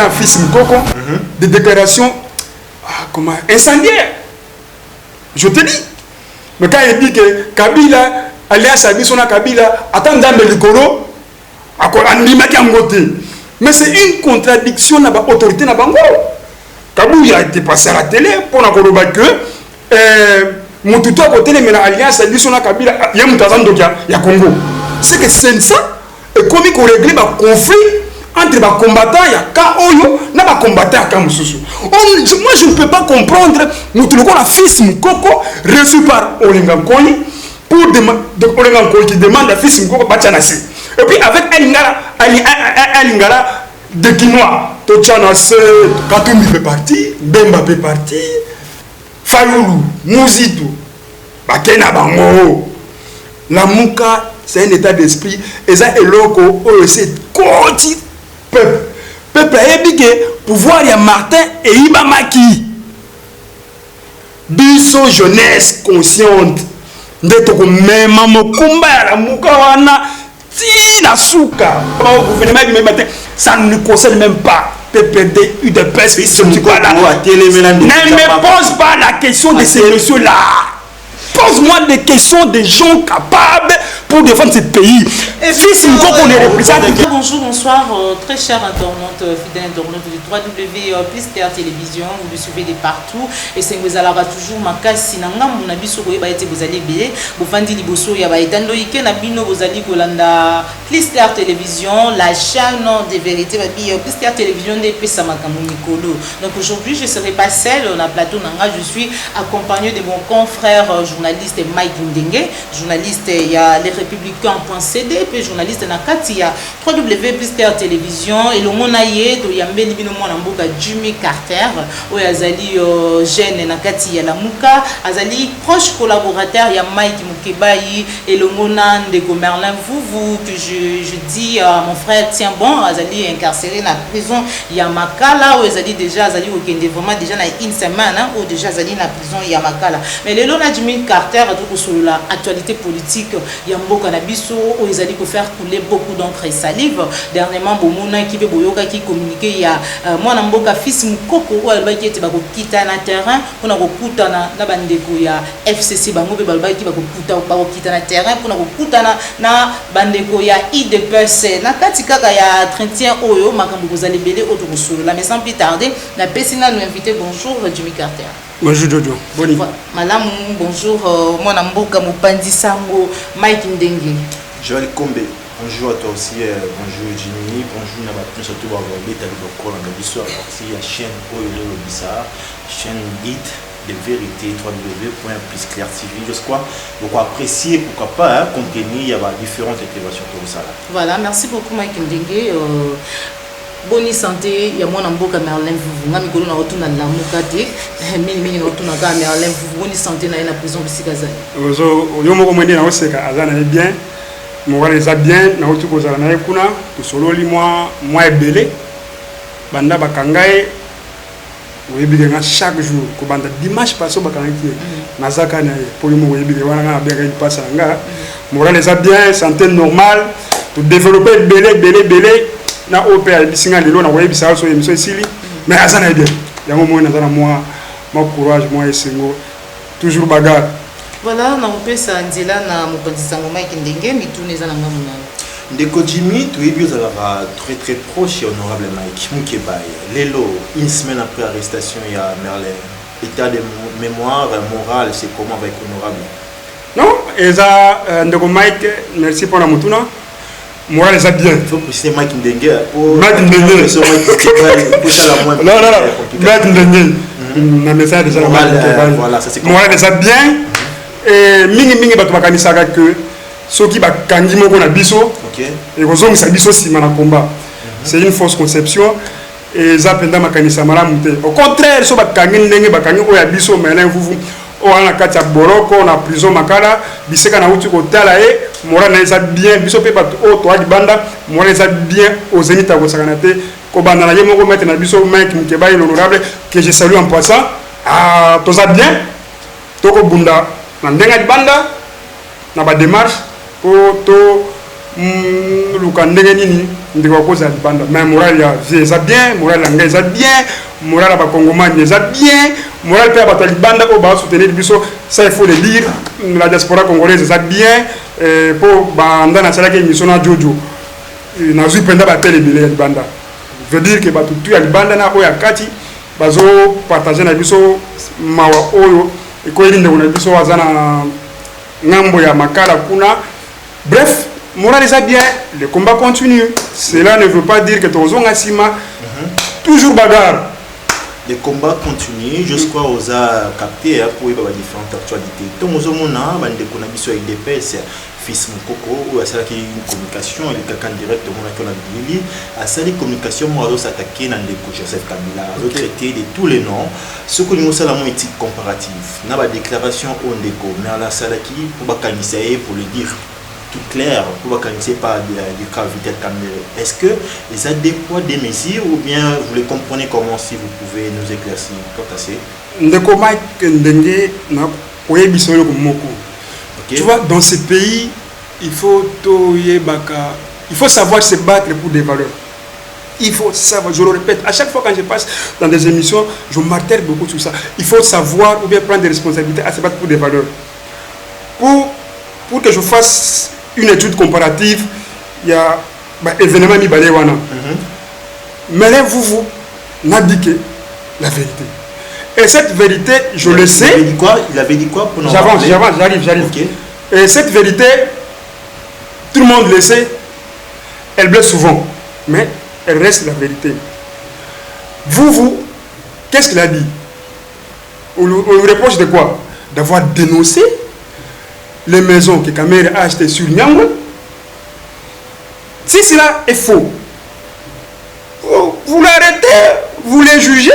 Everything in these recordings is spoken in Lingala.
président Fils Mkoko, des déclarations comment, incendiaires. Je te dis. Mais quand il dit que Kabila, Alliance Abissona Kabila, attend dans le Likolo, mais c'est une contradiction dans l'autorité de Bango. Kabou a été passé à la télé pour nous dire que Moutoutou à côté de l'Alliance Abissona Kabila, il y a un Congo. C'est que c'est ça. Et comme il faut régler le conflit entre les combattants, il y a Kaoyo, il y a des combattants à Kamoussou. Moi, je ne peux pas comprendre Moutoutou la fils Mkoko reçu par Olingakoni pour Olingakoni qui demande à fils Mkoko Bachanasi. Et puis avec Alingala de Kinois, Tochanase, Katumbi peut partir, Bemba peut partir, Fayoulou, Mouzidou, Bakena Bango, la Mouka. C'est un état d'esprit. Et ça est loco. C'est côté peuple. Peuple a dit que pouvoir y a Martin et Ibamaki. Biso jeunesse consciente. D'être comme même Mokumba la Mukawana. Si la souka. Ça ne nous concerne même pas. PPD, UDPS, ne me pose pas la question de ces messieurs-là. Pose-moi des questions des gens capables pour défendre ce pays. Et fils Mkoko les représente. Bonjour, bonsoir, très chers internautes, fidèles internautes de 3W plus Terre Télévision, vous le suivez de partout. Et c'est vous allez toujours makasi nanga mon abiso ko ba été vous allez belé, vous fandi liboso ya ba etando ike na bino vous allez kolanda plus Terre Télévision, la chaîne de vérité ba bi plus Terre Télévision de pesa makambo mikolo. Donc aujourd'hui, je serai pas seul on a plateau nanga, je suis accompagné de mon confrère journaliste Mike Ndenge, journaliste il y a les républicains.cd puis journaliste nakati ya 3W plus Terre Télévision et le monaye to yambeli bino mwana mboka Jimmy Carter oyazali jeune nakati ya Lamuka azali proche collaborateur ya Mike Mukebai et le mona Ndeko Merlin vous que je dis à mon frère tiens bon azali incarcéré na prison ya Makala oyazali déjà azali okende vraiment déjà na une semaine ou déjà azali na prison ya Makala mais le lona Jimmy Carter tout sur la actualité politique ya mboka na biso oyazali ko faire couler beaucoup d'encre et salive dernièrement bomona qui veut boyoka qui communiquer ya mwana mboka fils Mkoko ou albaki ete bako kita na terrain pona ko kutana na bandeko ya FCC bango be balbaki bako kita na terrain pona ko kutana na bandeko ya IDPS na kati kaka ya 31 oyo makambo kozali belé auto kosolo la mais sans plus tarder na pesina nous inviter bonjour Jimmy Carter. Bonjour Jojo. Madame, bonjour mwana mboka Mopandi Sango Mike Ndenge. Joël Kombe. Bonjour à toi aussi, bonjour Jimmy, bonjour Nabatou, surtout à Wabeta de Bokol, on a vu sur la partie la chaîne Oyo Bizarre, chaîne guide de vérité, www.plusclair TV, je crois, pourquoi apprécier, pourquoi pas, compte tenu, il y a différentes interventions comme ça. Voilà, merci beaucoup Mike Ndenge. Bonne santé, il y a mon amboka Merlin vous ngami kolo na otuna la mukate mini na otuna ka Merlin vous bonne santé na la prison bisikaza ozo yo moko mwende na oseka azana bien mo wala za bien na otu kozala na kuna to sololi moi ebele banda bakangaye oyebike nga chaque jour ko banda dimanche passé bakangaye nazaka na pour mo oyebike wana nga bien ka passe nga mo wala za bien santé normale to développer belé na opéra bisinga lelo na webisa so émission sili mais azana bien yango mo na moi courage moi esengo toujours bagarre voilà na opesa nzela na Mopandi Sango Mike Ndenge mitune za na ngamuna Ndeko Jimmy tu es bien très proche et honorable Mike Mukebai lelo une semaine après l'arrestation il y a Merlin état de mémoire morale c'est comment avec honorable non eza Ndeko Mike merci pour la mutuna moi les a bien. Il faut préciser Mike Ndenge. Mike Ndenge. Non. Mike Ndenge. Na message déjà voilà, ça c'est moi les a bien. Et mingi bato bakanisaka que soki bakangi moko na biso. OK. Et kozongi sa biso sima na combat. C'est une fausse conception et ça penda makanisa malamu te. Au contraire, so bakangi ndenge bakangi oya biso Merlin vous on kati ya boroko na prison Makala biseka na uti ko tala e mora na eza bien biso pe bato o to banda mora eza bien aux zenita ko sakana te ko banda na yemo ko mettre na biso Mike Mukebai l'honorable que je salue en passant to za bien to ko bunda na ndenga di banda na ba démarche ko to lukandenge nini ndeko cause ya libanda mais moral ya vie eza bien moral ya ngai eza bien moral ya bakongomani eza bien moral mpe ya bato ya libanda oyo basoutenir biso ça il faut le dire la diaspora congolaise eza bien mpo banda nasalaki émission na jojo nazwi mpenza batel ebele ya libanda veut dire que bato tu ya libanda na oyo ya kati bazopartage na biso mawa oyo ekoyeli ndeko na biso aza na ngambo ya makala kuna bref moral eza bien le combat continue cela ne veut pas dire que tozonga nsima toujours bagarre. Les combats continuent jusqu'à aux capter pour les différentes actualités. Donc, nous avons des connexions avec des PS, fils Mokoko, ou à ça qui une communication, et quelqu'un directement qui a dit, à ça les communications, moi, on s'attaquer dans des couches Joseph Kabila, on traiter de tous les noms. Ce que nous avons une éthique comparative. Nous avons des déclarations au déco, mais à la salle qui, pour le dire. Tout clair, pour ne pas du cas Vitel Kamere. Est-ce que les adéquats des mesures ou bien vous les comprenez comment si vous pouvez nous éclaircir quant à ça? Tu vois, dans ce pays, il faut savoir se battre pour des valeurs. Il faut savoir, je le répète, à chaque fois quand je passe dans des émissions, je martèle beaucoup sur ça. Il faut savoir ou bien prendre des responsabilités à se battre pour des valeurs. Pour que je fasse une étude comparative, il y a événement Mibalewana. Mais là, vous n'abdiquez la vérité. Et cette vérité, je le sais. Il avait dit quoi pour nous? J'arrive. Okay. Et cette vérité, tout le monde le sait, elle blesse souvent, mais elle reste la vérité. Vous, qu'est-ce qu'il a dit? On lui reproche de quoi? D'avoir dénoncé les maisons que Kamere a achetées sur Nyangwe. Si cela est faux, vous l'arrêtez, vous les jugez,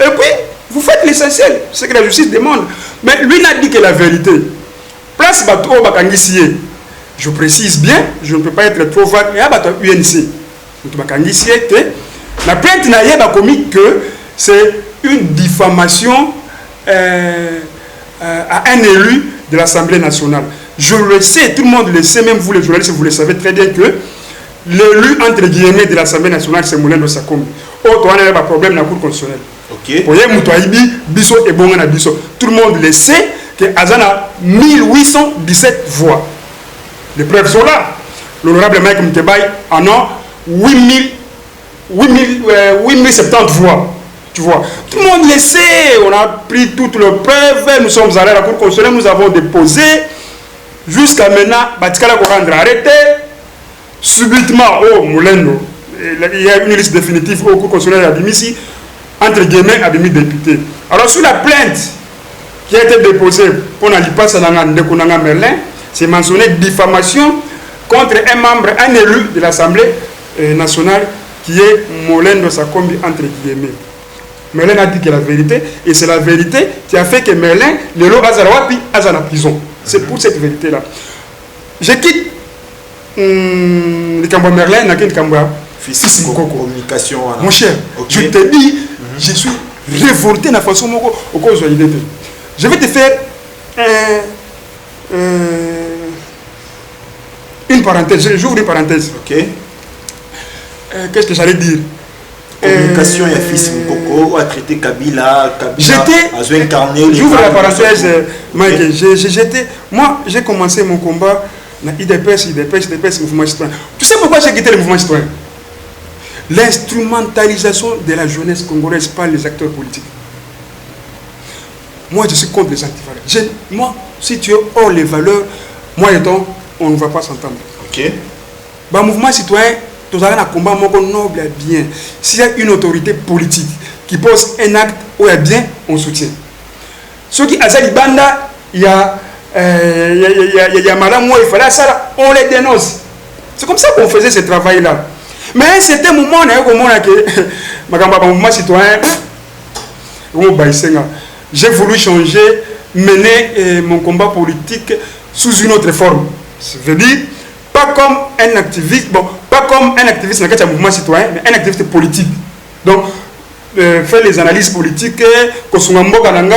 et puis vous faites l'essentiel, ce que la justice demande. Mais lui n'a dit que la vérité. Place Bato Bakangisie, je précise bien, je ne peux pas être trop vague, mais à Bato UNC. Bakangisie, la plainte n'a pas commis que c'est une diffamation à un élu de l'Assemblée nationale. Je le sais, tout le monde le sait, même vous les journalistes, vous le savez très bien que l'élu, entre guillemets, de l'Assemblée nationale, c'est Moulendo Sakombi. Autre, on a un problème dans la Cour constitutionnelle. Tout le monde le sait que Azana a 1817 voix. Les preuves sont là. L'honorable Mike Mtebaï en a 8070 voix. Tu vois, tout le monde le sait, on a pris toutes les preuves, nous sommes allés à la Cour constitutionnelle, nous avons déposé. Jusqu'à maintenant, Batikala Korandra arrêté. Subitement, Moulendo, il y a une liste définitive au Cour constitutionnelle à Dimissi, entre guillemets, à demi-député. Alors, sur la plainte qui a été déposée pour l'Alipas Ndeko Merlin, c'est mentionné diffamation contre un membre, un élu de l'Assemblée nationale qui est Moulendo Sakombi, entre guillemets. Merlin a dit que la vérité, et c'est la vérité qui a fait que Merlin, le lot Azarawapi, a la prison. C'est pour cette vérité-là. Je quitte le Cambo Merlin, n'a qu'une Cambo fils communication. Mon cher, je te dis, je suis révolté de la façon dont je vais te faire une parenthèse. J'ouvre une parenthèse. Ok. Qu'est-ce que j'allais dire? Communication, il y a fils Mokoko, a traité Kabila a incarné. J'ouvre la parenthèse, Mike. Moi, j'ai commencé mon combat dans IDPS, mouvement citoyen. Tu sais pourquoi j'ai quitté le mouvement citoyen? L'instrumentalisation de la jeunesse congolaise par les acteurs politiques. Moi, je suis contre les antivaleurs. Moi, si tu es hors les valeurs, moi et toi, on ne va pas s'entendre. Ok. Bah, mouvement citoyen, tout ça, un combat noble et bien. S'il y a une autorité politique qui pose un acte où est bien, on soutient. Ceux qui Azali Banda, il y a Madame il fallait ça, on les dénonce. C'est comme ça qu'on faisait ce travail-là. Mais c'était un moment que mouvement citoyen, j'ai voulu changer, mener mon combat politique sous une autre forme. Ça veut dire, pas comme un activiste, pas comme un activiste dans le mouvement citoyen, mais un activiste politique. Donc, faire les analyses politiques, forme pas dans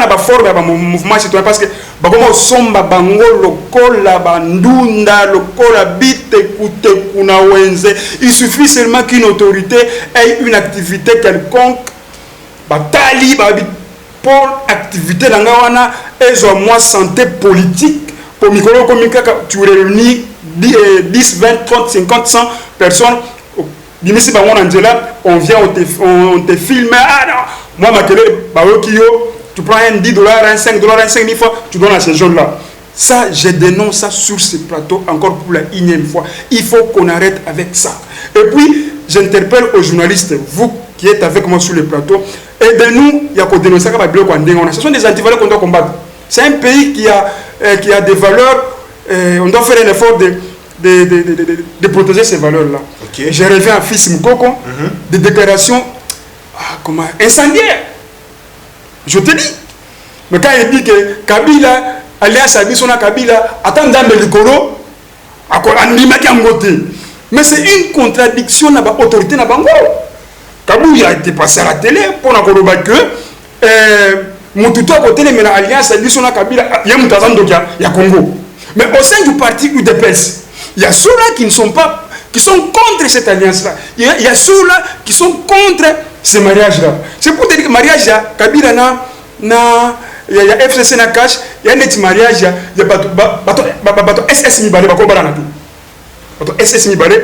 la forme du mouvement citoyen, parce que Bakoma somba bango lokola bandunda lokola bite kute kuna wenze. Il suffit seulement qu'une autorité ait une activité quelconque. Batali babi pour activité dans wana et moi santé politique pour micro communiquer tu réunis 10 20 30 50 100 personnes. Dimisi bango Angela, on vient on te filme. Ah non, moi ma télé baokio. Tu prends un $10, un $5, un 5000 fois, tu donnes à ces jeunes-là. Ça, je dénonce ça sur ce plateau encore pour la énième fois. Il faut qu'on arrête avec ça. Et puis, j'interpelle aux journalistes, vous qui êtes avec moi sur le plateau, aidez-nous, il y a qu'à dénoncer ça. Ce sont des antivaleurs qu'on doit combattre. C'est un pays qui a des valeurs, on doit faire un effort de protéger ces valeurs-là. Okay. J'ai rêvé un fils Mukoko, des déclarations incendiaires. Je te dis. Mais quand il dit que Kabila, Alliance Abisona Kabila, attend dans le Likolo, mais c'est une contradiction dans l'autorité de Bango. Kabou a été passé à la télé pour nous dire que Moutoutou à côté de l'Alliance Abisona Kabila, il y a il y a Congo. Mais au sein du parti UDPS, il y a ceux-là qui ne sont pas, qui sont contre cette alliance-là. Il y a ceux-là qui sont contre ces mariages-là. C'est pour dire que le mariage, Kabila il y a FCC na cash, il y a un petit mariage, il y a SS Mibale, SS Mibale,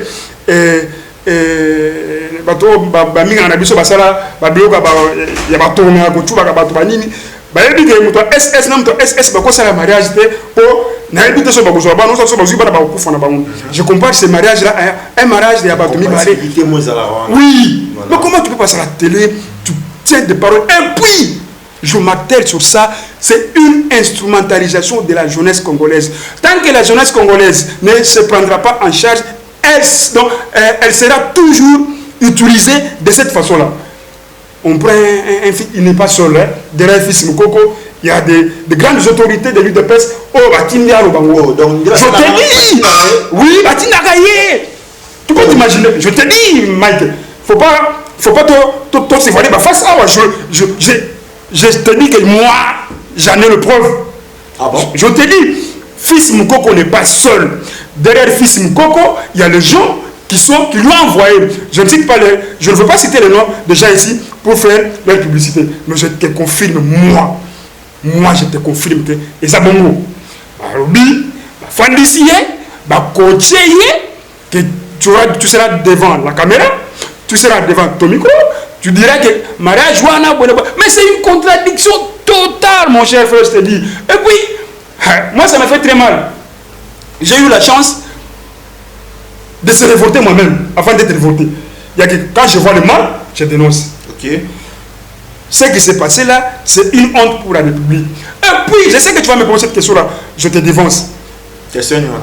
je compare ce mariage-là à un mariage de Abatoumi. Oui, mais comment tu peux passer à la télé, tu tiens des paroles, et puis je m'attelle sur ça, c'est une instrumentalisation de la jeunesse congolaise. Tant que la jeunesse congolaise ne se prendra pas en charge, elle sera toujours utilisée de cette façon-là. On prend un fils, il n'est pas seul, hein. Derrière le fils Mukoko, il y a des grandes autorités de l'UDPS. Oh, Batindia, donc je te dis, oui, Batindia Gaye. Tu peux t'imaginer, je te dis, Mike, faut pas se voiler face à moi. Je te dis que moi, j'en ai le preuve. Ah bon? Je te dis, fils Mukoko n'est pas seul. Derrière fils Mukoko, il y a les gens qui lui ont envoyé. Je ne veux pas citer les noms de gens ici pour faire leur publicité. Mais je te confirme, moi je te confirme que et ça bongo. Barobi, Fandisier, que tu seras devant la caméra, tu seras devant ton micro, tu diras que mariage mais c'est une contradiction totale, mon cher frère, je te dis. Et puis, moi ça m'a fait très mal. J'ai eu la chance de se révolter moi-même, avant d'être révolté. Il y a que quand je vois le mal, je dénonce. Ok. Ce qui s'est passé là, c'est une honte pour la République. Et puis, je sais que tu vas me poser cette question-là, je te dévance. Question numéro 1.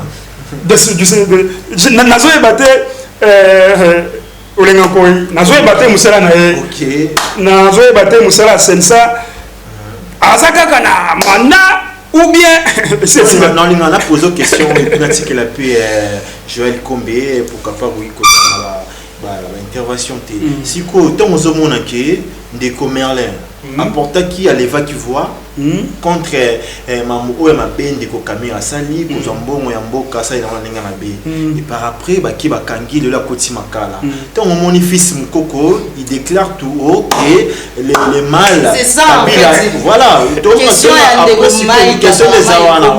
Nazo ebate olenga koi. Nazo ebate musala na e. Ok. Nazo ebate musala sensa. Azaka kana manda ou bien c'est ça. Non, on a posé une question pratique qu'il a pu Joël Combé pour capable oui l'intervention t. Si quoi tant aux hommes on que des Merlin apporta qui allait va qui voit contre mamu ma ben de caméra sali pour zambongo ya mboka ça ina ninga na be et par après ba ki ba kangi de la koti makala tant mon fils Mukoko il déclare tout haut que le mal c'est ça voilà donc question des awana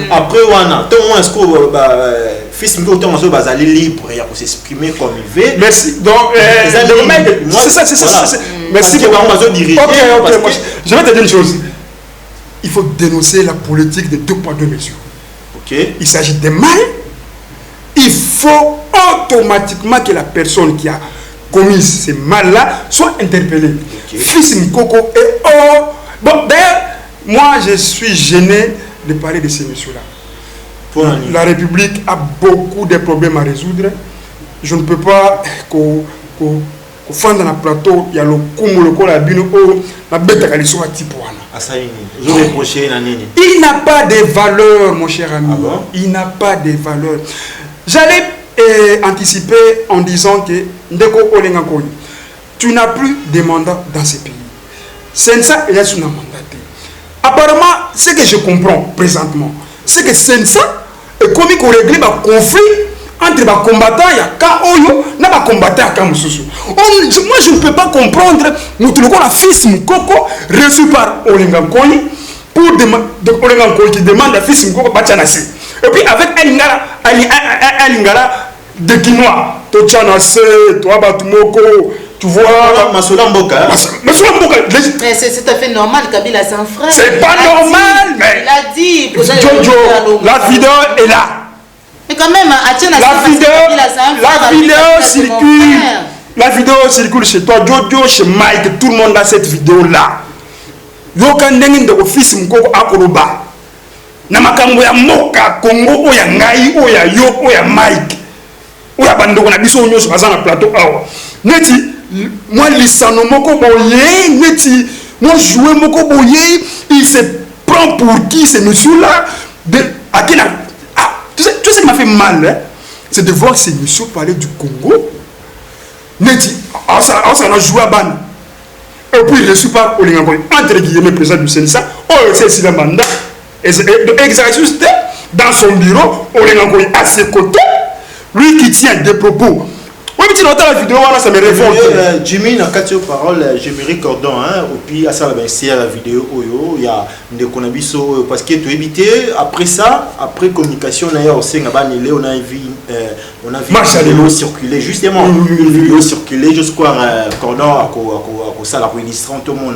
après wana tant moi est-ce que fils Mukoko tant so bazali libre ya pour s'exprimer comme il veut. Merci donc c'est ça merci pour diriger. Ok, je vais te dire une chose. Il faut dénoncer la politique de 2 poids 2 mesures. Okay. Il s'agit de mal. Il faut automatiquement que la personne qui a commis ces mal-là soit interpellée. Okay. Fils Mukoko est bon, d'ailleurs, moi je suis gêné de parler de ces messieurs-là. La République a beaucoup de problèmes à résoudre. Je ne peux pas dans le plateau, il y a le Kumuloko, la Bino, la bête à l'issue à Tipuana. Il n'a pas de valeur, mon cher ami. Ah bon? Il n'a pas de valeur. J'allais anticiper en disant que Ndeko Olengakoy, tu n'as plus de mandat dans ce pays. C'est ça, il y a un mandat. Apparemment, ce que je comprends présentement, c'est que c'est ça, et comme il faut régler le conflit entre les combattants, il y a Kaoyo, et les combattants à Kamoussou. Moi, je ne peux pas comprendre, nous trouvons la fils Mukoko reçu par Olengankoni pour Olengankoni qui demande la fils Mukoko Bachanasi. Et puis avec Alingala de Kinois, Tochanase, toi Batumoko, tu vois. Masoula Mboka. C'est tout à fait normal, Kabila, c'est un frère. C'est pas normal, mais. Il a dit. Jojo, la vidéo est là. Mais quand même, la vidéo circule chez toi, Jojo, chez Mike, tout le monde a cette vidéo-là. Yoka ndenge de office Mukoko Akoloba. Namakambo ya Moka, Congo, Oya Ngai, Oya Yo, Oya Mike. Oya Bandoko na biso onyo sur na plateau awa. Neti, moi lisano moko boye, neti, moi jouer moko boye, il se prend pour qui ce monsieur-là de Akina. Tu sais ce qui m'a fait mal, hein? C'est de voir ces messieurs parler du Congo. Neti, ça a joué à Ban. Et puis, je suis pas entre guillemets président du Sénat. Oh, c'est le mandat. Exercice dans son bureau, Olengankoni à ses côtés. Lui qui tient des propos. Oui, mais tu entends la vidéo, là, ça me révolte. Jimmy, dans quatre paroles, j'aimerais cordon, hein, et puis à ça, c'est la vidéo, il y a des conabiso, parce que tu éviter, après ça, après communication, on a aussi, on a vu une vidéo circuler, justement, une vidéo circuler, jusqu'à cordon, à ça, la registrant tout le monde,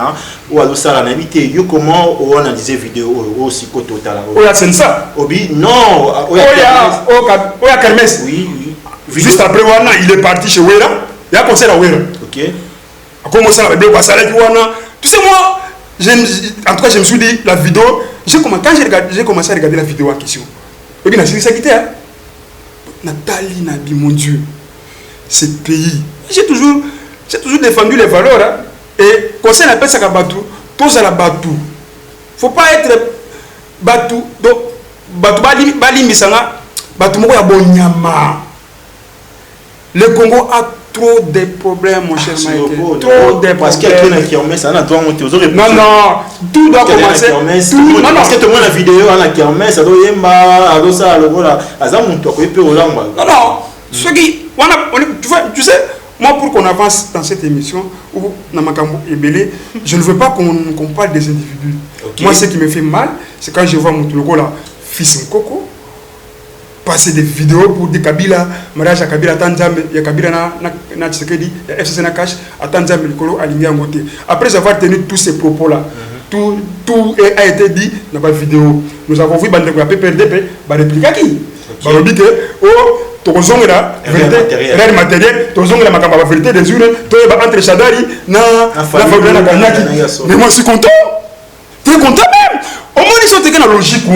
ou à ça, la invité, comment on a des vidéos aussi, total. Oui, c'est ça. Obi, non, oui, Kermès. Oui. Juste après, il est parti chez Wera. Il a commencé à Wera. Ok. Il a commencé à Wera. Tu sais, moi, en tout cas, je me suis dit, la vidéo, quand j'ai commencé à regarder la vidéo en question, et bien, c'est ça qui était. Nathalie Nabi, mon Dieu, ce pays. J'ai toujours défendu les valeurs. Hein, et conseil appelle ça Batou, tous à la Batou. Faut pas être Batou. Donc, Batou Bali Misanga, Batou Moko ya Bonyama. Le Congo a trop de problèmes, mon cher Mike. Trop de problèmes. Parce qu'il y a tout qui remet ça, non, tout doit commencer. Non, parce que tout le monde a la vidéo, qui remet ça, doit y ça, non, ceux qui, tu sais, moi pour qu'on avance dans cette émission, où Namakambo est belé, je ne veux pas qu'on parle des individus. Okay. Moi, ce qui me fait mal, c'est quand je vois mon logo là, fils Mukoko, passer des vidéos pour des Kabila, mariage à Kabila, Tanzambe, il y a Kabila na Tshisekedi, il y a FCC Nakash, à Tanzambe, Likolo, à Lingangote. Après avoir tenu tous ces propos-là, tout a été dit dans la vidéo. Nous avons vu Bandeko PPRDP, répliquer qui on dit que, oh, tozong la vérité, réel matériel, tozong la makamba vérité des urnes, toi entre Chadari, na Fabien na Kanyaki. Mais moi je suis content. Tu es content même. Au moins ils sont dans la logique où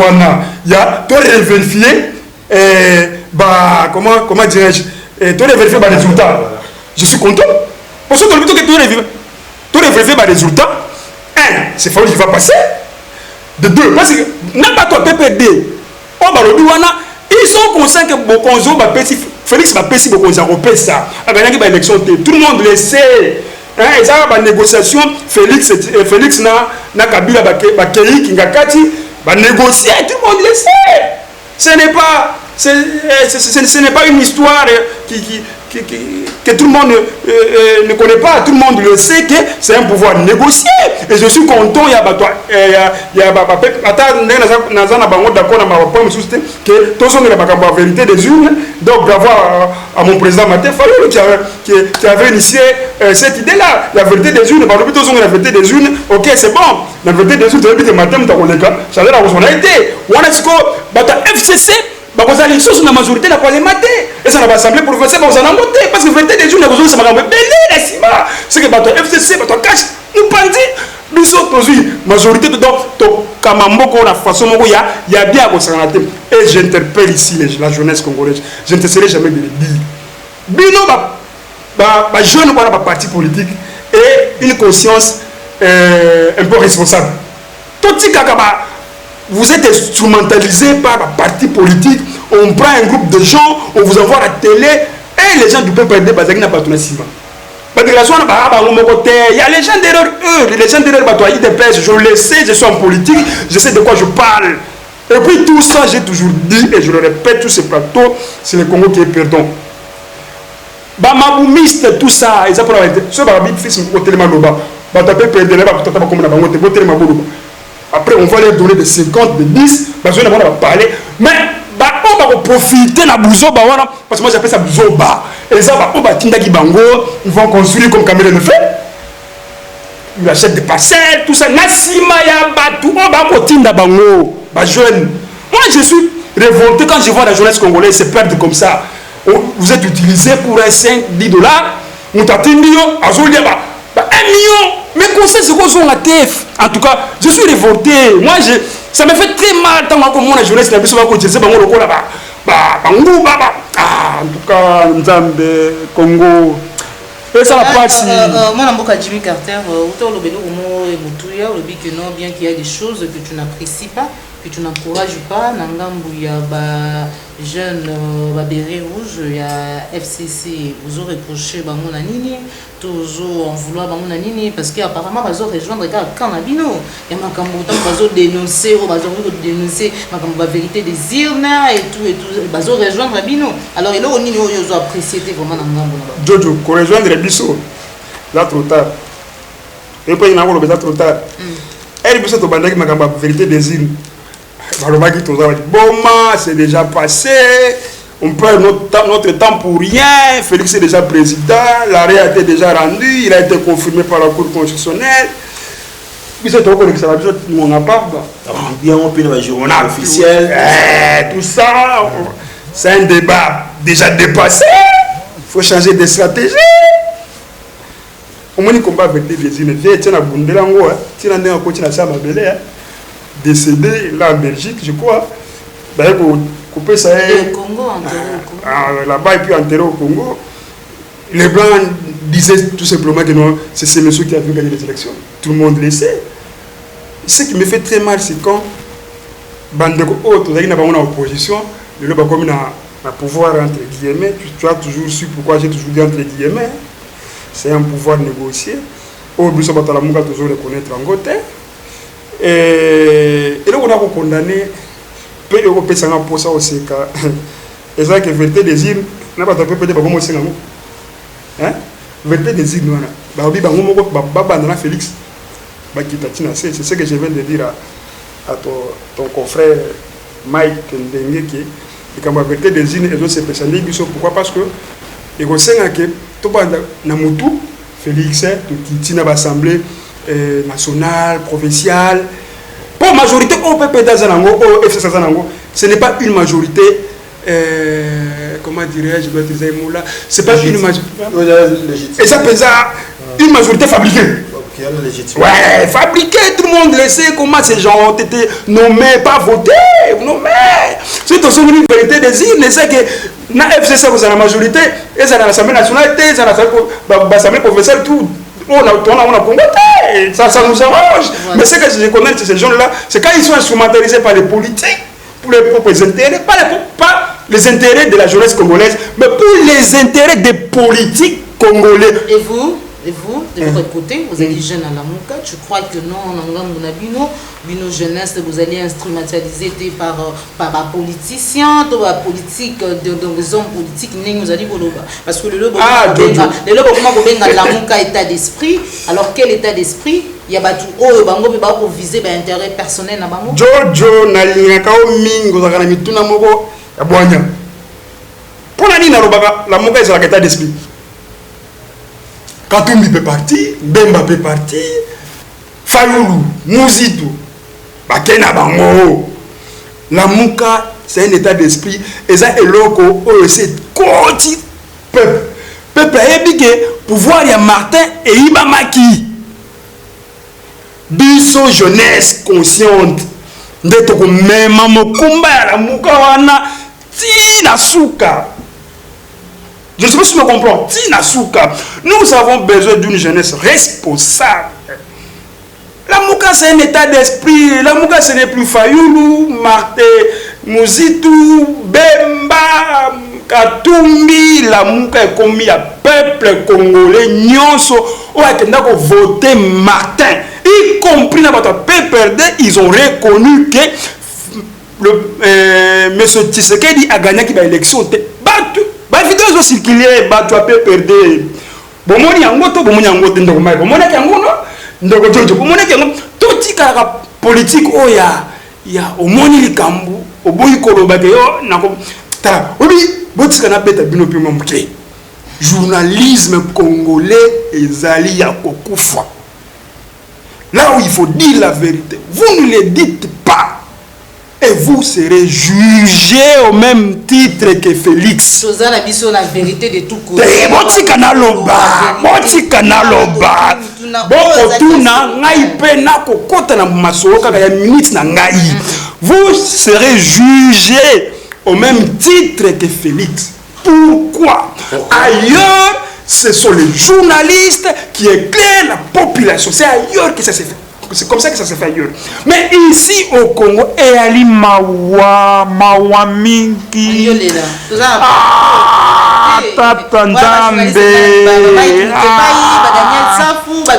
il y a toi vérifier. Comment dirais-je, tu as vérifié les résultats. Je suis content. Parce que tu as vérifié les résultats. Un, c'est Faouli qui va passer. De deux, parce que n'a pas toi PPD. Ils sont conscients que Bokonzo va passer. Félix va passer Bokonzo va ça. Tout le monde le sait. Et ça va négociation. Félix na Kabila Bakei Kingakati va négocier. Tout le monde le sait. Ce n'est pas une histoire que tout le monde ne connaît pas. Tout le monde le sait que c'est un pouvoir négocié. Et je suis content, il y a la vérité des urnes. Donc d'avoir à mon président Maté Fayou qui avait initié cette idée-là. La vérité des urnes, la vérité des urnes, ok, c'est bon. La vérité des urnes, c'est Maté Mtakoleka. Ça a été. On a FCC. Parce que les la majorité n'a pas les maté. Et ça va s'assembler pour faire ça, parce que la vérité des jours, c'est la c'est que le FCC, le cash, nous pendit, nous sommes majorité de Kamamboko, la façon dont il y a bien à constater. Et j'interpelle ici la jeunesse congolaise. Je ne cesserai jamais de le dire. Bino, jeune, un parti politique et une conscience un peu responsable. Tout ce vous êtes instrumentalisé par un parti politique, on prend un groupe de gens, on vous envoie à la télé, et les gens du peuple de Bazagina Batuna Sima. Parce intégration, il y a les gens derrière eux, les gens derrière IDPS, je le sais, je suis en politique, je sais de quoi je parle. Et puis tout ça, j'ai toujours dit, et je le répète, tous ces plateaux, c'est le Congo qui est perdant. Maboumiste, tout ça, ils apprennent ce fils après, on va leur donner des 50, des 10, parce qu'on va parler. Mais, on va profiter de la bouzoba, parce que moi j'appelle ça bouzoba. Et ça, ils vont construire comme Cameroun le fait. Ils achètent des parcelles, tout ça. Jeune. Moi, je suis révolté quand je vois la jeunesse congolaise se perdre comme ça. Vous êtes utilisé pour un 5, 10 dollars. Vous avez 1 million. 1 million. Mais conseil, c'est quoi sont la TF? En tout cas, je suis révolté. Moi, ça me fait très mal tant que la jeunesse n'a pas besoin de dire là-bas. En tout cas, Nzambe, Congo. Et ça va pas si. Moi, Jimmy Carter, autant le bédo et Moutouya, le dit que non, bien qu'il y a des choses que tu n'apprécies pas, que tu n'encourages pas, Nangambu, il y a jeune béret rouge, il y a FCC, vous aurez reproché Bango Nanini, toujours en vouloir Bango Nanini, parce qu'apparemment, ils ont rejoindre quand Nabino. Il y a Makambo, ils ont dénoncé, la vérité des urnes et tout, ils ont rejoindre Nabino. Alors, il y a ils ont apprécié vraiment Nangambu. Jojo, pour rejoindre Bisso, là trop tard. Et puis, il y a un trop tard. Elle peut se la vérité des urnes. Bon, c'est déjà passé. On perd notre temps pour rien. Félix est déjà président. L'arrêt a été déjà rendu. Il a été confirmé par la Cour constitutionnelle. Puis c'est trop que ça va bien. On n'a pas. On peut le journal officiel. Tout ça, c'est un débat déjà dépassé. Il faut changer de stratégie. Au moins, il combat avec les îles. Tiens, la Bundelango. Tiens, la côté de la Belé. Décédé là en Belgique, je crois. D'ailleurs, couper ça. Le Congo, enterré au Congo. Là-bas, et puis enterré au Congo. Les Blancs disaient tout simplement que non, c'est ces messieurs qui avaient gagné les élections. Tout le monde le sait. Ce qui me fait très mal, c'est quand Bandeko Haute, vous en opposition, le comme un pouvoir entre guillemets. Tu as toujours su pourquoi j'ai toujours dit entre guillemets. C'est un pouvoir négocié. Au but, ça va toujours reconnaître en côté. Et là, on a condamné peu de personnes pour ça aussi. Et ça, que vérité des îles, n'a pas de peu de babou aussi. Vérité des îles, Félix. C'est ce que je viens de dire à ton confrère Mike Ndenge qui est comme la vérité des îles et autres spécialistes. Pourquoi? Parce que il y a que tout le monde, Félix, qui est dans l'Assemblée nationale, provinciale. Pour majorité, on peut peut-être ce n'est pas une majorité, comment dirais-je, c'est pas une majorité. Et ça peut être une majorité fabriquée. Ouais, fabriquée, tout le monde le sait comment ces gens ont été nommés, pas votés, nommés. C'est aussi une vérité des îles, c'est que la FCC, vous avez la majorité, et ça dans l'Assemblée nationale, et ça dans l'Assemblée provinciale, tout. On a combattu, ça nous arrange. Voilà. Mais ce que je connais de ces gens-là, c'est quand ils sont instrumentalisés par les politiques, pour leurs propres intérêts, pas les intérêts de la jeunesse congolaise, mais pour les intérêts des politiques congolais. Et vous, de votre côté, vous êtes jeune à la Mouka, tu crois que non, Bino jeunesse, vous allez instrumentaliser par politiciens, par politique, des hommes politiques, vous allez parce que le lobo, la Mouka état d'esprit, alors quel état d'esprit? Il y a pour viser l'intérêt personnel. Jojo, pour la Mouka, c'est l'état d'esprit. Katumbi peut partir, Bemba peut partir, Fayoulou, Mouzitou, Bakena Bango. La Mouka, c'est un état d'esprit. Et ça est loco, c'est côté peuple. Peuple a dit que pouvoir, il y a Martin et Ibamaki. Biso jeunesse consciente. D'être comme même Mokumba, la Mouka, wana, Tina Souka. Je ne sais pas si tu me comprends. Tina Souka. Nous avons besoin d'une jeunesse responsable. La Mouka, c'est un état d'esprit. La Mouka, ce n'est plus Fayoulou, Martin, Mouzitou, Bemba, Katumbi la muka ekomi ya peuple congolais nyonso o akenda ko voter Martin, y compris dans votre PPRD, ils ont reconnu que le monsieur Tshisekedi a gagné qui va élection. Ba vidéo zo circuler ba to PPRD. Bomoni yango to bomoni yango ndeko mai bomoni yango no ndeko jojo bomoni yango to tika politique o ya omoni likambu oboyi koloba ke yo nako ta obi botika na beta bino pe momuke. Journalisme congolais ezali ya kokufa. Là où il faut dire la vérité, vous ne le dites pas. Et vous serez jugé au même titre que Félix. La vérité de tout côté. Vous serez jugé au même titre que Félix. Pourquoi? Ailleurs, ce sont les journalistes qui éclairent la population. C'est ailleurs que ça se fait. C'est comme ça que ça se fait ailleurs. Mais ici au Congo, et Ali Mawa Mingi. Tatandambe.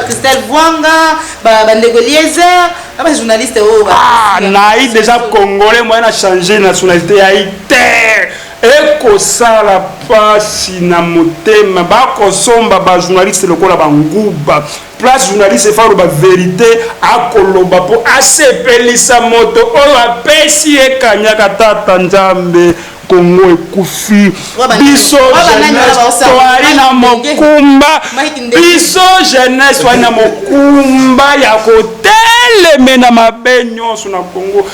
Christelle Vwanga, Bandego Eliezer, les journalistes. Naï déjà congolais, moi, on a changé de nationalité Haïti. Eko sala pasi na motema ba kosomba ba journaliste lokola banguba place journaliste fa ba vérité akoloba po asepelisa moto oyo apesi ekanyaka tata nzambe Kongo ekufi biso jeunesse toali na mokumba biso jeunesse toali na mokumba ya koteleme na mabe nyonso na Kongo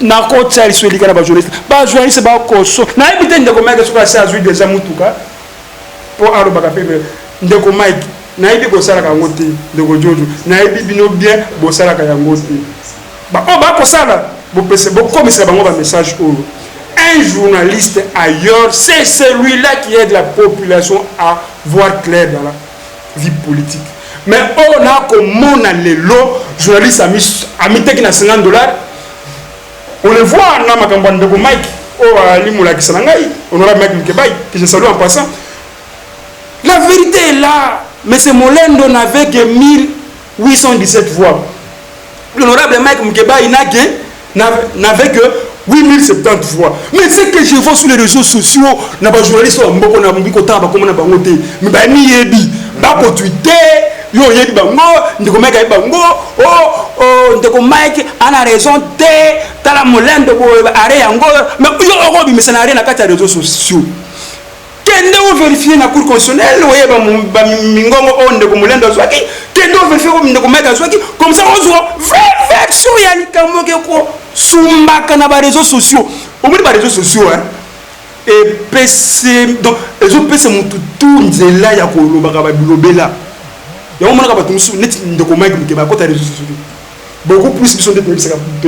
na kotia lisolika na ba journaliste ba koso na ebite ndeko Mike soka sa azui déjà mutuka po aro baka pepe ndeko Mike na ebi ko sala ka ngote ndeko Jojo na ebi bino bien bo sala ka yangote ba o ba ko sala bo pese bo komisa bango ba message oyo un journaliste ailleurs c'est celui-là qui aide la population à voir clair dans la vie politique mais on a comme on a les lots journaliste a mis qui na $50. On le voit dans ma campagne de Mike, honorable Mike Mkebai, que je salue en passant. La vérité est là, mais ce Molendo n'avait que 1817 voix. L'honorable Mike Mkebai n'avait que 8070 voix. Mais ce que je vois sur les réseaux sociaux, na ba journaliste wa mboko na mbiko tamba comme na bango te, mais ba ni yebi, ba ko Twitter, yo yebi bango, ndeko Mike yebi bango, ndeko Mike ana raison te, tala Molendo bo are yango, mais yo okobi mais ça n'a rien à kata réseaux sociaux. Kende o vérifier na cour constitutionnelle, o yeba mingongo ndeko Molendo zwaki, kende o vérifier ko ndeko Mike zwaki, comme ça on voit vrai version ya likamo ke ko sumbaka na ba réseaux sociaux. Au moins ba réseaux sociaux hein. Et PC donc les autres PC mutu tunzela ya kolobaka ba bilobela. Ya o monaka ba tumusu net ndeko Mike Mkebai ko ta réseaux sociaux. Beaucoup plus ils sont des pays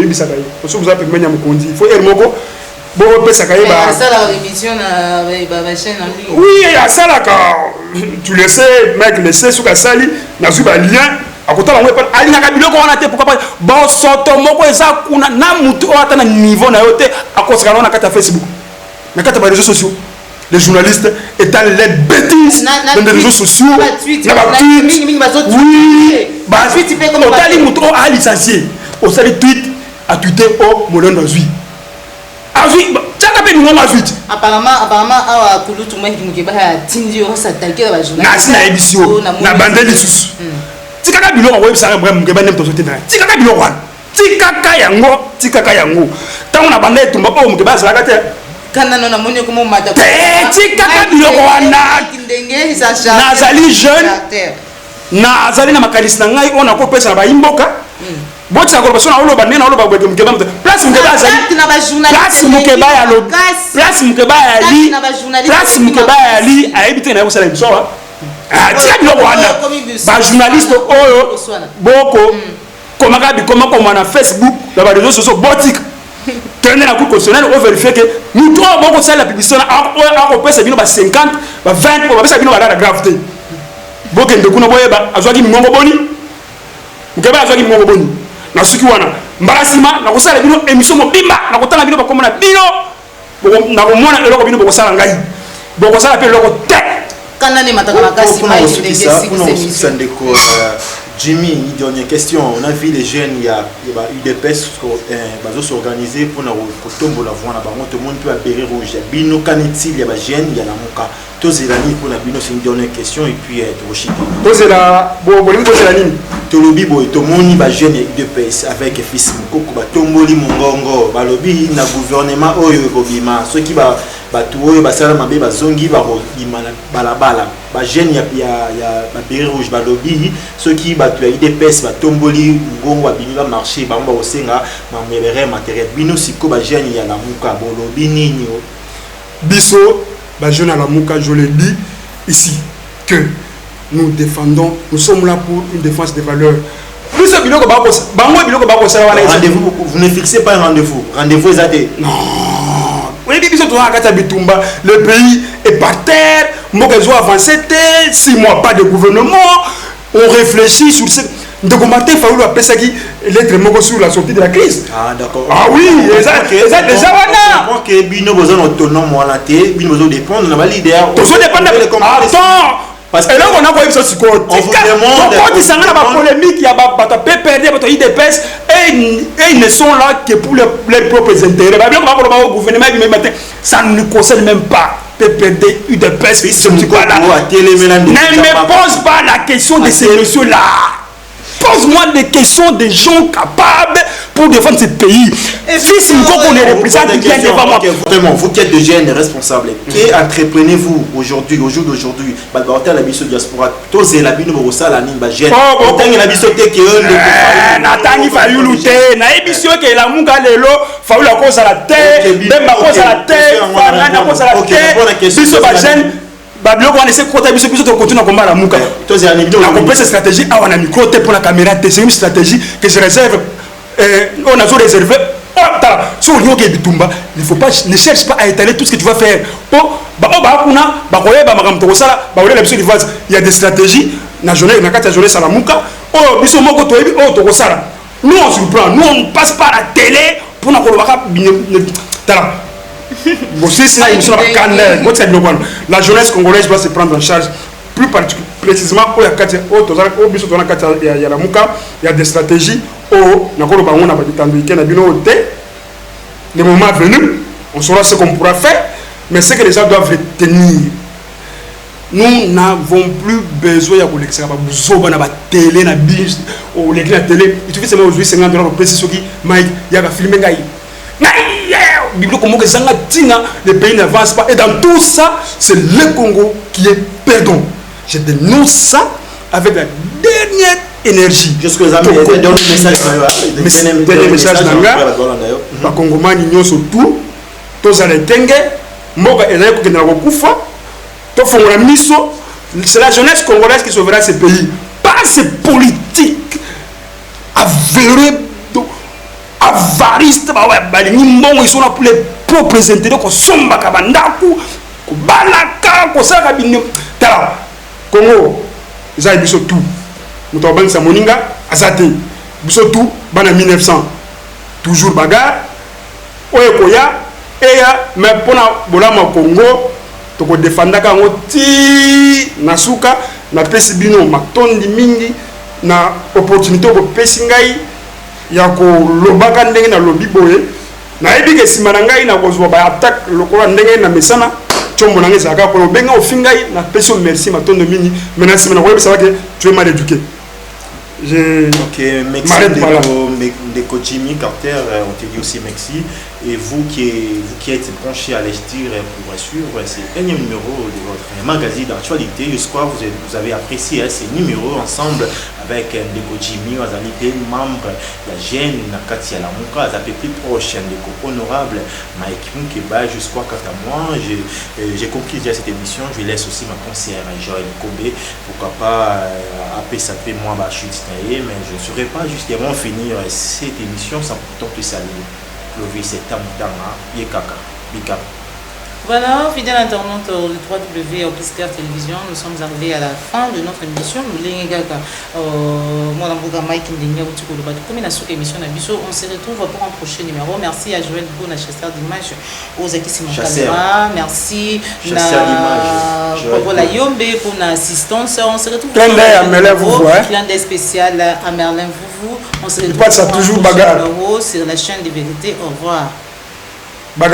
bisaka. Parce que vous avez menya mokondi. Il faut ermoko bo pesa ka yeba. Ça la émission na ba chaîne en ligne. Oui, ya ça là tu le sais, mec le sait sur ka sali na zuba lien. Akota bango pa ali na kabilo ko wana te pourquoi ba soto moko eza kuna na mutu o ata na niveau na yote akosaka na kata Facebook. Mais kata ba réseaux sociaux, les journalistes étalent les bêtises dans les réseaux sociaux. Na ba tweet. Oui, ba tweet pe comme otali mutu o a licencié. O sali tweet a tweeté au Molendo Azui. Azui chaka pe ningo Azui. Apparemment awa kulutu Mike Mkebai a tindi o s'attaquer ba journaliste. Na édition na bandeli sous. Tikaka biloko ko yebisa Mike Mkebai nem to sotina. Tikaka biloko wana. Tikaka yango. Tango na banda etumba po Mkebai azalaka te. Kana na moni ko mo mata. Tikaka biloko wana. Nazali jeune. Nazali na makanisi na ngai ona ko pesa na ba imboka. Boti akolo basona oloba nena oloba bweke Mkebai. Place Mkebai azali. Place Mkebai alo. Place Mkebai ali. Place Mkebai ali aibite na ko sala bisoa. Tika biloko wana ba journaliste oyo boko komaka bikoma ko na Facebook na ba réseaux sociaux botik tende na cour constitutionnelle on vérifier que nous trois boko sala publicité ako pesa bino ba 50 ba 20 ko ba pesa bino ba la gravité boke ndekuna boyeba azwaki mingongo boni Mkebai azwaki mingongo boni na suki wana mbarasima na kosala bino émission mobimba na kotanga bino ba komona bino na komona eloko bino boko sala ngai bon ça appelle le côté quand on est maintenant la casse Jimmy, dernière question. On a vu les jeunes, il y a UDPS qui s'organiser pour tomber la voie. Tout le monde peut adhérer rouge. Bino Kaniti, il y a des jeunes, il y a la Moka. Tous les années pour la Bino, c'est une dernière question. Et puis, Toshi. Tous les années. Tout le bibo et tout le monde, il y a jeunes UDPS avec fils Moko, Tomboli Mongongo, Balobi, na gouvernement, Oyo, Bobima. Ceux qui va batuo basala mabe bazongi balabala ba jeune ya béré rouge balobi ceux qui batu ya IDPS batomboli ngongo babini ba marché ba mba osenga ba mebere matériel bino siko ba jeune ya la muka bolobi nini biso ba jeune à la muka je le dis ici que nous défendons, nous sommes là pour une défense des valeurs. Rendez-vous, vous ne fixez pas un rendez-vous. Rendez-vous exacté. Non. Le pays est par terre, ils ont avancé 6 mois, pas de gouvernement. On réfléchit sur ce. Donc, il faut appeler ça qui l'être sur la sortie de la crise. Ah, d'accord. Ah oui, exact. Déjà, voilà. Ok, bino besoin autonome, on a été, bino besoin dépendre, on a l'idée. Attends. Parce que là, on a envoyé ça sur côté. On vous demande. Quand ils sont dans la polémique, il y a PPRD, IDPS, et ils ne sont là que pour leurs propres intérêts. Le gouvernement, ça ne nous concerne même pas. PPRD, UDPS, ce ne me pose pas la question de ces messieurs-là. Pose-moi des questions des gens capables pour défendre ce pays. Et si c'est une fois qu'on les représente, il vient devant moi. Vraiment, vous qui êtes de jeunes responsables, qui entreprenez-vous aujourd'hui, au jour d'aujourd'hui, la mission diaspora, tous les labins de Rossa, la ligne, jeune. Autant que la mission qui est Nathan, il faut lutter. Na émission qui est la Mouga Lelo, faut la cause à la terre, même la cause à la terre, la cause à la terre. Mission jeune. Babylon, on essaie de continuer à combattre la Mouka. La complexe stratégie, on a mis côté pour la caméra. C'est une stratégie que je réserve. On a réservé. Sur le Yogi Bitumba, il ne faut pas, ne cherche pas à étaler tout ce que tu vas faire. Il y a des stratégies. Il y a des journées à la Mouka. Nous, on surprend. Nous, on passe par la télé pour nous. La jeunesse congolaise doit se prendre en charge, plus précisément il y a des stratégies. Le moment venu, on saura ce qu'on pourra faire, mais ce que les gens doivent retenir, nous n'avons plus besoin de l'extérieur. Nous avons télé, la télé. Il suffit seulement aujourd'hui 50 $ pour préciser qui Mike, il y a filmé. Le pays n'avance pas. Et dans tout ça, c'est le Congo qui est perdant. Je dénonce ça avec la dernière énergie. Jusque là, dernier message. Dernier message. Les Congomans ignorent surtout. Tous les Tenge, Moga et Laïko qui n'ont pas kufa. C'est la jeunesse congolaise qui sauvera ce pays. Pas ces politiques avérées. Avariste, ils sont là pour les propres intérêts. Congo, ils ont tout. Nous avons dit Moninga, Azate, ils ont tout. En 1900, toujours bagarre. Oyekoya, mais pour la Congo, tu peux défendre ti Nasuka, na Pesibino, Matondi Mingi, na opportunité pour Pesingai. Yako lobaka ndenge na lobi boye na yebi ke sima na ngai na kozwa ba attaque lokola ndenge na mesana chombo na ngeza ka ko benga ofingai na peso merci matondo mini maintenant sima na ko yebisa que tu es mal éduqué. Ok, merci de Jimmy Carter, on te dit aussi merci. Et vous qui êtes branchés à l'Estir pour suivre ces derniers numéros de votre magazine d'actualité, j'espère que vous avez apprécié ces numéros ensemble avec Ndeko Jimmy, Azalité, membre de la GN Nakati Alamuka, à peu plus proche, Ndeko honorable, Mike Mukeba. J'espère quant à moi, j'ai compris déjà cette émission. Je laisse aussi ma conseillère Joël Kobe, pourquoi pas appeler ça fait moi, je suis distraité, mais je ne saurais pas justement finir cette émission sans pourtant te saluer. Le vie c'est Tamutanga, Yekaka, Big up. Voilà, fidèle internaute de 3W Obiscar Télévision, nous sommes arrivés à la fin de notre émission. Nous on se retrouve pour un prochain numéro. Merci à Joël Bouna, chasseur d'images, aux Akissi Caméra. Merci pour la Yombe, pour l'assistance. On se retrouve plein d'air à Merlin Vouvou. Plein d'air spécial à Merlin Vouvou. On se retrouve pour un prochain numéro sur la chaîne des vérités. Au revoir.